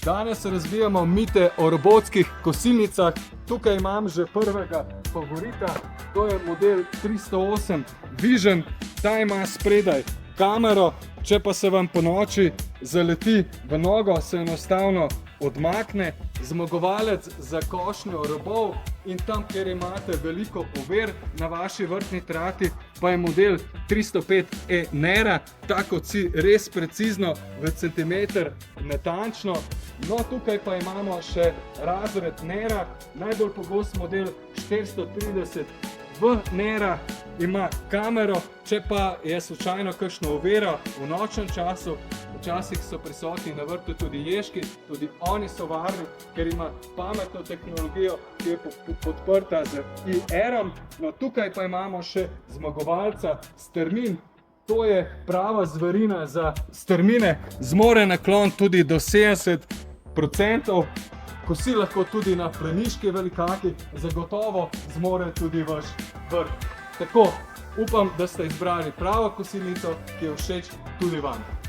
Danes razvijamo mite o robotskih kosilnicah. Tukaj imam že prvega favorita, to je model 308 Vision. Ta ima spredaj kamero, če pa se vam ponoči zaleti v nogo, se enostavno odmakne. Zmagovalec za košnjo robov in tam, kjer imate veliko ovir na vaši vrtni trati, pa je model 305e Nera, tako si res precizno v centimeter natančno. No, tukaj pa imamo še razred Nera, najbolj pogost model 430 v Nera, ima kamero, če pa je slučajno kakšno ovira v nočnem času, včasih so prisotni na vrtu tudi ježki, tudi oni so varni, ker ima pametno tehnologijo, ki je podprta z IR-om. No, tukaj pa imamo še zmagovalca strmin. To je prava zverina za strmine, zmore naklon tudi do 70%, kosi lahko tudi na pleniški velikaki, zagotovo zmore tudi vaš vrt. Tako, upam, da ste izbrali pravo kosilnico, ki je všeč tudi vam.